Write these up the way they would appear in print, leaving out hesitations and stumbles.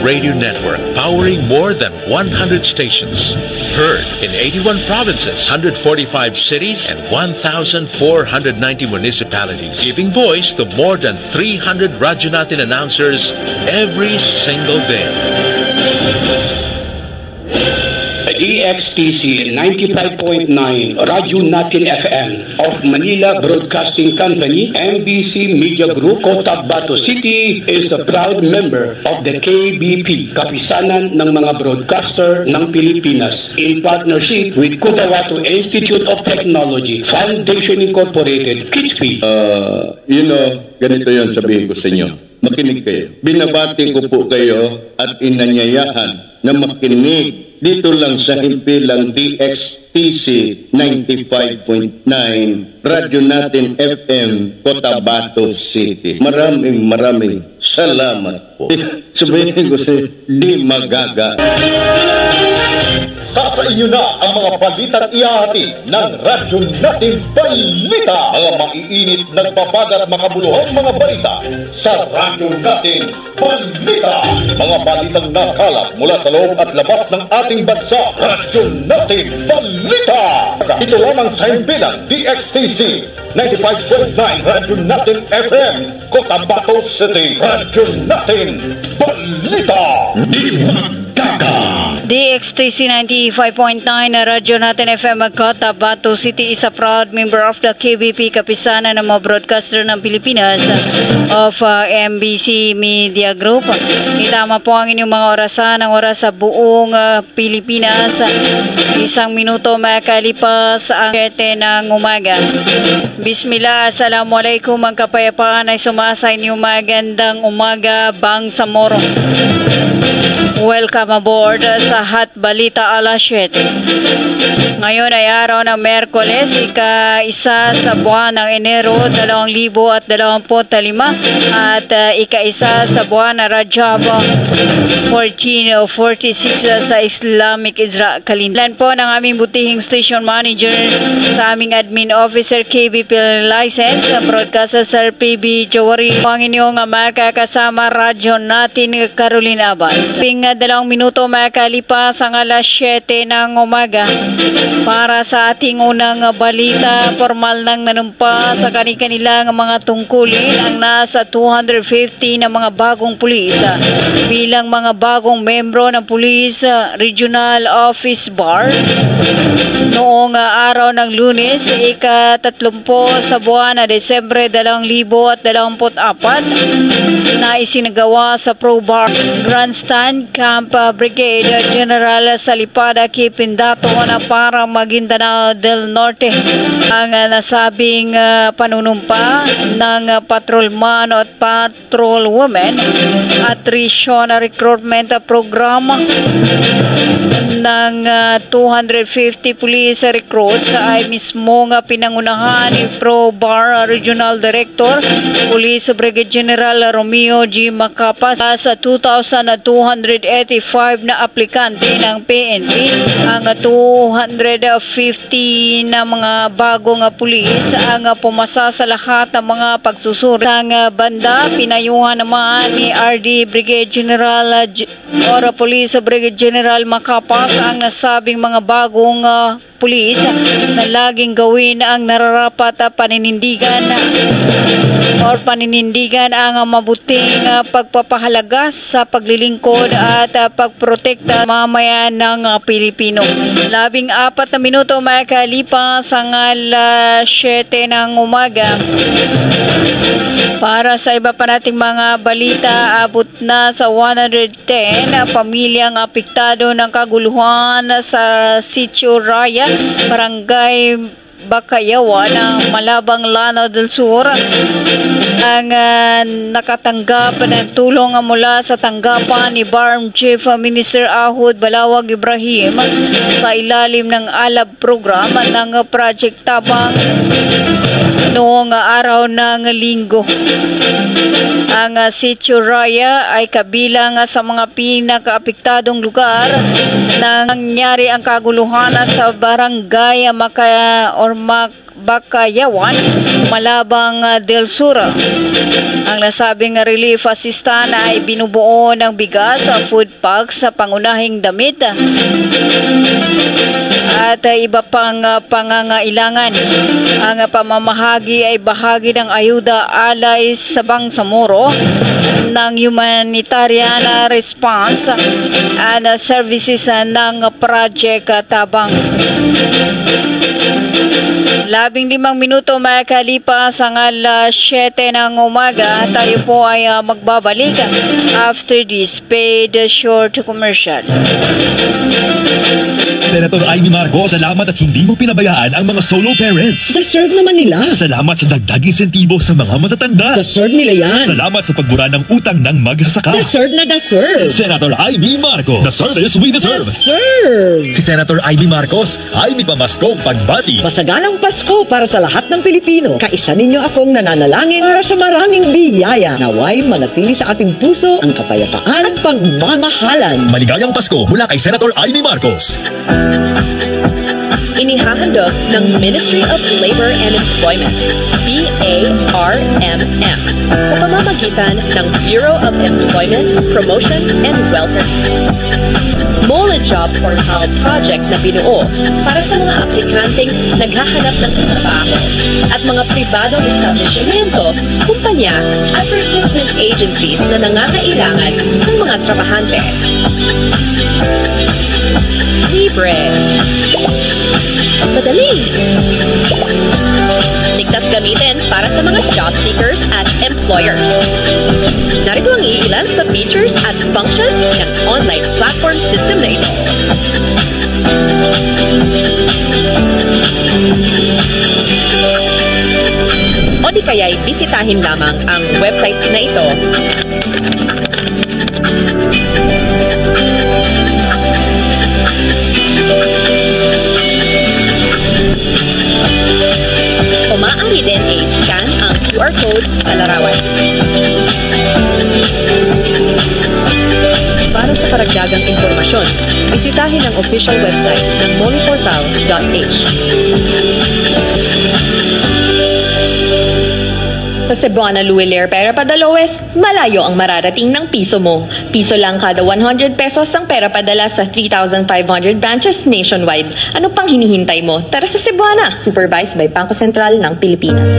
radio network powering more than 100 stations. Heard in 81 provinces, 145 cities, and 1,490 municipalities. Giving voice to more than 300 Radyo Natin announcers every single day. DXTC 95.9 Radyo Natin FM of Manila Broadcasting Company, MBC Media Group, Cotabato City is a proud member of the KBP, Kapisanan ng mga Broadcaster ng Pilipinas, in partnership with Cotabato Institute of Technology, Foundation Incorporated, KITFI. Ganito yon sabihin ko sa inyo. Makinig kayo. Binabati ko po kayo at inanyayahan na makinig dito lang sa himpilang DXTC 95.9 Radyo Natin FM, Cotabato City. Maraming salamat po. Sabihin ko sa di magaga. Sa inyo na ang mga balitang iahati ng Radyo Natin Balita. Mga maiinit, nagbabagat, makabuluhang mga balita sa Radyo Natin Balita. Mga balitang nakalap mula sa loob at labas ng ating bansa. Radyo Natin Balita. Ito lamang sa himpilang DXTC 95.9 Radyo Natin FM, Cotabato City. Radyo Natin Balita. Di magkaka. DXTC 95.9 na Radyo Natin FM Cotabato City is a proud member of the KBP, Kapisanan ng mga Broadcaster ng Pilipinas of MBC Media Group. Itama po ang inyong mga orasan, ang oras sa buong Pilipinas. Isang minuto makalipas ang 7 ng umaga. Bismillah, assalamualaikum, ang kapayapaan ay sumasa inyong magandang umaga, Bangsamoro. Welcome aboard sa Hot Balita alas 7. Ngayon ay araw ng Merkoles, ika-isa sa buwan ng Enero 2025 at ika-isa sa buwan ng Rajab 1446 sa Islamic Isra Kalendaryo. Po ng aming butihing station manager sa aming admin officer KBP license, broadcaster Sir PB Jawari. Ang inyong makakasama Radyo Natin Caroline Abbas. 2 minuto makalipas ang alas 7 ng umaga. Para sa ating unang balita, formal nang nanumpa sa kanilang mga tungkulin ang nasa 250 na mga bagong pulis bilang mga bagong membro ng Police Regional Office Bar noong araw ng Lunes, ika-30 sa buwan na Desyembre 2024 na isinagawa sa Pro Bar Grandstand Camp Brigade General Salipada Kipindato na para Maguindanao del Norte. Ang nasabing panunumpa ng patrolman at patrolwoman attrition recruitment program ng 250 police recruits ay mismo nga pinangunahan ni Pro Bar Regional Director Police Brigade General Romeo G. Macapas sa 2,285 na aplikante ng PNP. Ang 250 na mga bagong pulis ang pumasa sa lahat ng mga pagsusuri. Ang banda, pinayuhan naman ni RD Brigade General or Police Brigade General Macapas ang nasabing mga bagong pulis na laging gawin ang nararapat paninindigan ang mabuting pagpapahalaga sa paglilingkod at pagprotekta mamayan ng Pilipino. 14 na minuto makalipas ang alas 7 ng umaga. Para sa iba pa nating mga balita, abot na sa 110 pamilyang apektado ng kaguluhan sa Sitio Raya, Barangay Bakayawa ng Malabang, Lanao del Sur ang nakatanggap ng tulong mula sa tanggapan ni BARM Chief Minister Ahud Balawag Ibrahim sa ilalim ng ALAB program ng Project Tabang noong araw ng Linggo. Ang Sitio Raya ay kabilang sa mga pinakaapektadong lugar nang nangyari ang kaguluhan sa barangay Bakayawan, Malabang del Sur. Ang nasabing relief assistant ay binubuo ng bigas, food packs, pangunahing damit at iba pang pangangailangan. Ang pamamahagi ay bahagi ng ayuda alay sa Bangsamoro ng humanitarian response and services ng Project Tabang. 15 minuto makalipas ang 7 ng umaga. Tayo po ay magbabalik after this paid short commercial. Senator Amy Marcos, salamat at hindi mo pinabayaan ang mga solo parents. Deserve naman nila. Salamat sa dagdag insentibo sa mga matatanda. Deserve nila yan. Salamat sa pagbura ng utang ng magsasaka. Deserve na deserve. Senator Amy Marcos, the service we deserve. Deserve. Si Senator Amy Marcos ay may pamaskong pagbati. Masagalang Pasko para sa lahat ng Pilipino. Kaisa ninyo akong nananalangin para sa maraming biyaya. Naway manatili sa ating puso ang kapayapaan at pagmamahalan. Maligayang Pasko mula kay Senator Amy Marcos. Inihahandog ng Ministry of Labor and Employment, BARMM, sa pamamagitan ng Bureau of Employment, Promotion and Welfare. Mole Job Portal Project na binuo para sa mga aplikanteng naghahanap ng trabaho at mga pribadong establishmento, kumpanya at recruitment agencies na nangangailangan ng mga trabahante. Libre. Madali. Ligtas gamitin para sa mga job seekers at employers. Narito ang ilan sa features at function ng online platform system na ito. O di kaya'y bisitahin lamang ang website na ito. Maaari din i-scan ang QR code sa larawan. Para sa karagdagang impormasyon, bisitahin ang official website ng moleportal.h. Sa Cebuana Luwilier Pera Padaloes, malayo ang mararating ng piso mo. Piso lang kada 100 pesos ang pera padala sa 3,500 branches nationwide. Ano pang hinihintay mo? Tara sa Cebuana, supervised by Bangko Sentral ng Pilipinas.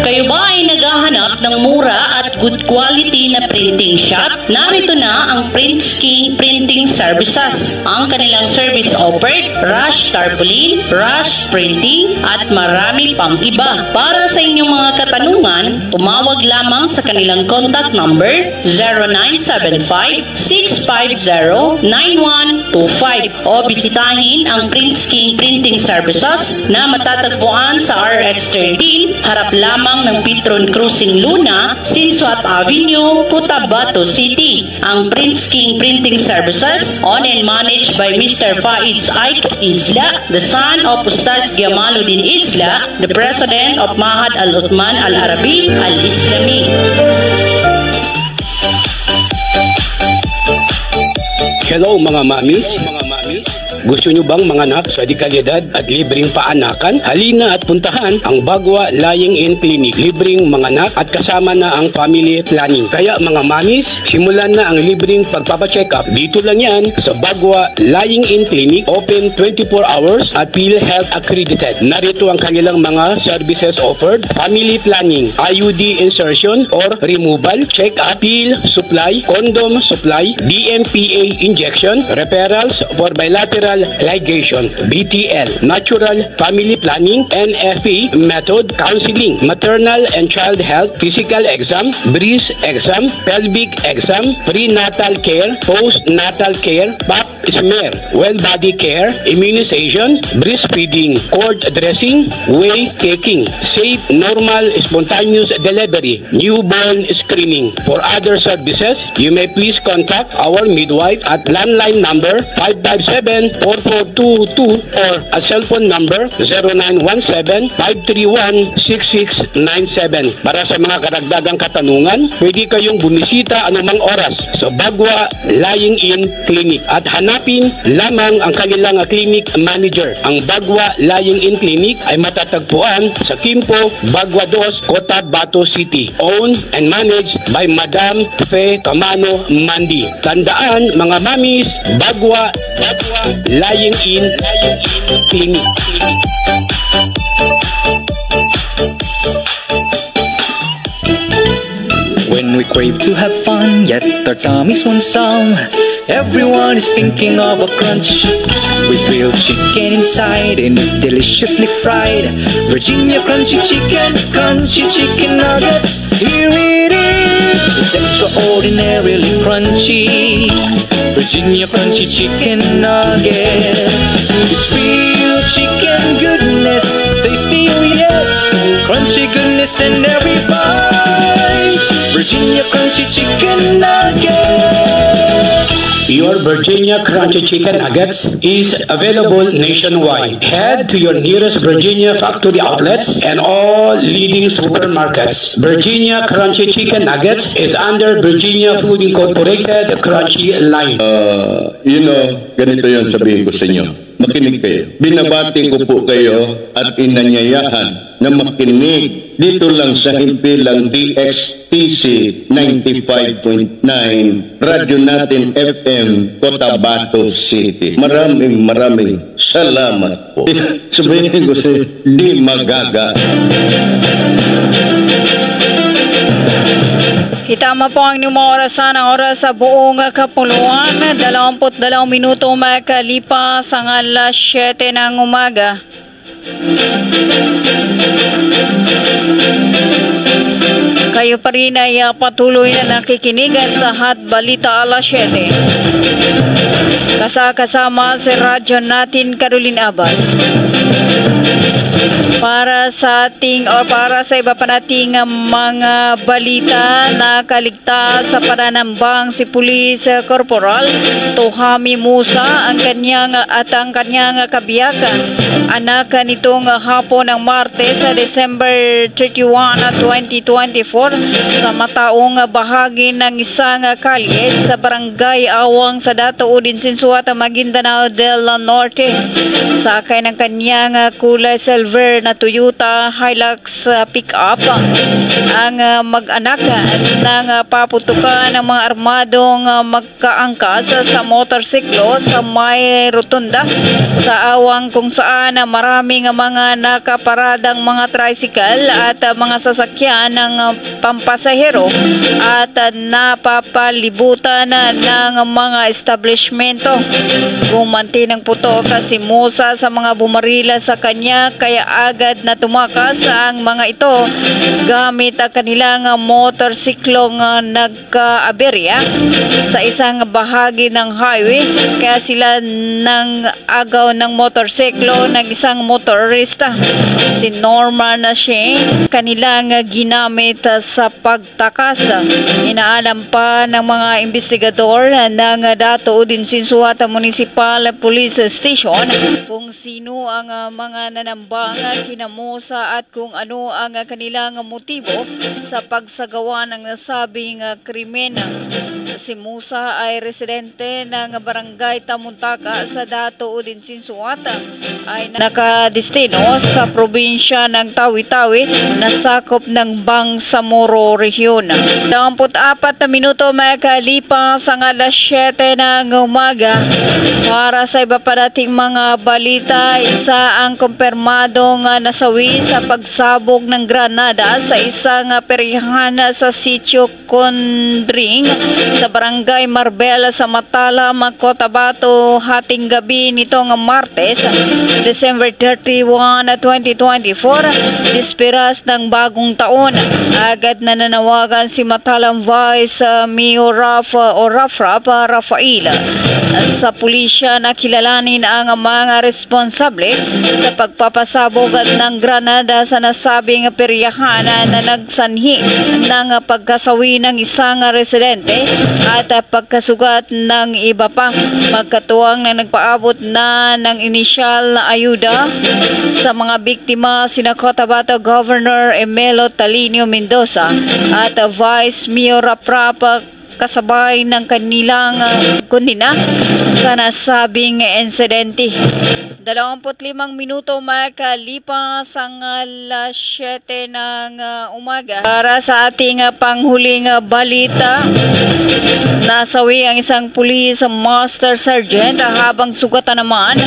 Kayo ba ay naghahanap ng mura at good quality na printing shop? Narito na ang Prince King Printing Services. Ang kanilang service offered, rush tarpaulin, rush printing, at marami pang iba. Para sa inyong mga katanungan, tumawag lamang sa kanilang contact number 0975-650-9125 o bisitahin ang Prince King Printing Services na matatagpuan sa RX13, harap lamang ng Petron Cruising Luna, Sinsuat Avenue, Cotabato City. Ang Prince King Printing Services, owned and managed by Mr. Faiz Ike Isla, the son of Ustaz Giamaluddin Isla, the president of Mahad Al-Uthman Al-Arabi Al-Islami. Hello mga mamis. Gusto nyo bang manganak sa dekalidad at libreng paanakan? Halina at puntahan ang Bagwa Lying-in Clinic. Libreng manganak at kasama na ang family planning. Kaya mga mamis, simulan na ang libreng pagpapacheck-up. Dito lang yan sa Bagwa Lying-in Clinic. Open 24 hours at PhilHealth accredited. Narito ang kanilang mga services offered. Family planning, IUD insertion or removal, check-up, pill supply, condom supply, DMPA injection, referrals for bilateral ligation, BTL, natural family planning, NFP method, counseling, maternal and child health, physical exam, breast exam, pelvic exam, prenatal care, postnatal care, pap smear, well body care, immunization, breastfeeding, cord dressing, whey taking, safe, normal, spontaneous delivery, newborn screening. For other services, you may please contact our midwife at landline number 4422 or a cellphone number 0917-531-6697. Para sa mga karagdagang katanungan, pwede kayong bumisita anumang oras sa Bagwa Lying-in Clinic at hanapin lamang ang kanilang clinic manager. Ang Bagwa Lying-in Clinic ay matatagpuan sa Kimpo, Bagwa 2, Cotabato City. Owned and managed by Madam Fe Camano Mandi. Tandaan mga mamis, Bagwa Lying-in Clinic. When we crave to have fun, yet our tummies won't sound. Everyone is thinking of a crunch with real chicken inside and if deliciously fried. Virginia crunchy chicken nuggets. Here it is, it's extraordinarily crunchy. Virginia crunchy chicken nuggets. It's real chicken goodness, tasty, oh yes, crunchy goodness in every bite. Virginia crunchy chicken nuggets. Your Virginia Crunchy Chicken Nuggets is available nationwide. Head to your nearest Virginia factory outlets and all leading supermarkets. Virginia Crunchy Chicken Nuggets is under Virginia Food Incorporated Crunchy line. Ganito yan sabihin ko sa inyo. Makinig kayo. Binabati ko po kayo at inanyayahan na makinig dito lang sa himpilang DXTC 95.9 Radyo Natin FM Cotabato City. Maraming salamat po. Sabihin ko sa di magaga. Itama po ang inyong orasan, ang oras sa buong kapuluan. 22 minuto makalipas ang alas 7 ng umaga. Kayo pa rin ay patuloy na nakikinig sa Hot Balita alas 7. Kasama si Radyo Natin Caroline Abbas. Para sa iba pa nating mga balita, nakaligtas sa pananambang si Police Corporal Tuhami Musa ang kanyang kabiyakan. Anak nitong hapon ng Martes sa December 31, 2024 sa mataong bahagi ng isang kalye sa Barangay Awang sa Dato Udin Sinsuat, Maguindanao del Norte. Sakay ng kanyang kulay silver na Toyota Hilux pick-up ang mag-anak ng paputukan ng mga armadong magkaangkas sa motorsiklo sa may rotunda sa Awang kung saan maraming mga nakaparadang mga tricycle at mga sasakyan ng pampasahero at napapalibutan ng mga establishmento. Gumanti ng putok si Musa sa mga bumarila sa kanya kaya agad na tumakas ang mga ito gamit ang kanilang motorsiklong nagka-aberya sa isang bahagi ng highway kaya sila nang agaw ng motorsiklo ng isang motorista. Si Norman Shane kanilang ginamit sa pagtakas. Inaalam pa ng mga investigador ng Dato Udin Sinsuat Municipal Police Station kung sino ang mga nanambang kinamusa at kung ano ang kanilang motibo sa pagsagawa ng nasabing krimen. Si Musa ay residente ng Barangay Tamuntaka sa Dato Udin Sinsuat ay nakadestino sa probinsya ng Tawi-Tawi na sakop ng Bangsamoro Region. 24 na minuto makalipas ang alas 7 ng umaga. Para sa iba pa nating mga balita, isa ang kumpirmadong nasawi sa pagsabog ng granada sa isang perihan sa Sitio Condring sa Barangay Marbel sa Matalam, Cotabato hating gabi nitong Martes, December 31, 2024, dispiras ng bagong taon. Agad na nanawagan si Matalam Vice Mayor Rafrael sa pulisya na kilalanin ang mga responsable sa pagpapasabog ng granada sa nasabing peryahan na nagsanhi ng pagkasawi ng isang residente at pagkasugat ng iba pa. Magkatuwang na nagpaabot na ng inisyal na ayuda sa mga biktima sina Cotabato Governor Emelo Talinio Mendoza at Vice Mayor Raprap kasabay ng kanilang kundina sa nasabing insidente. 25 minuto makalipas ang alas 7 ng umaga. Para sa ating panghuling balita, nasawi ang isang pulis master sergeant habang sugatan naman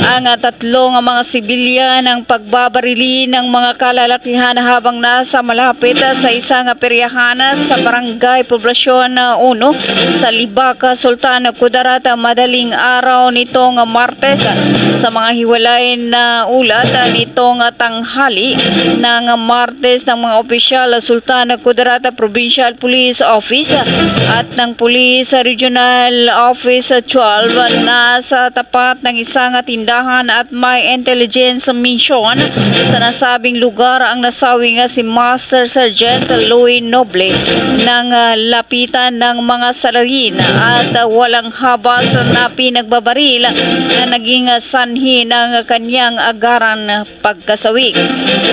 ang tatlong mga sibilyan ng pagbabarili ng mga kalalakihan habang nasa malapit sa isang peryahan sa barangay Poblasyon 1 sa Libaka, Sultan Kudarat madaling araw nitong Martes. Sa mga hiwalay na ulat nitong tanghali ng Martes ng mga opisyal Sultan Kudarat Provincial Police Office at ng Police Regional Office 12 na sa tapat ng isang tindahan at may intelligence mission sa nasabing lugar ang nasawing si Master Sergeant Louis Noble ng lapitan ng mga salarin at walang habas na pinagbabaril na naging sanhi ng kanyang agaran pagkasawi.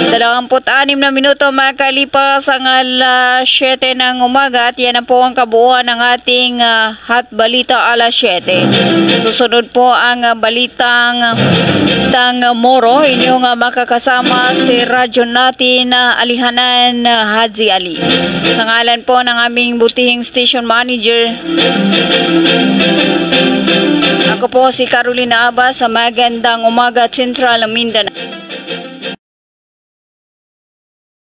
26 na minuto makalipas ang alas 7 ng umaga at yan na po ang kabuuan ng ating hot balita alas 7. Susunod po ang balitang Tang Moro. Inyong makakasama si radyo natin Alihanan Haji Ali. Sa ngalan po ng aming butihing station manager, ako po si Carolina Abas sa magandang umaga Central Mindanao.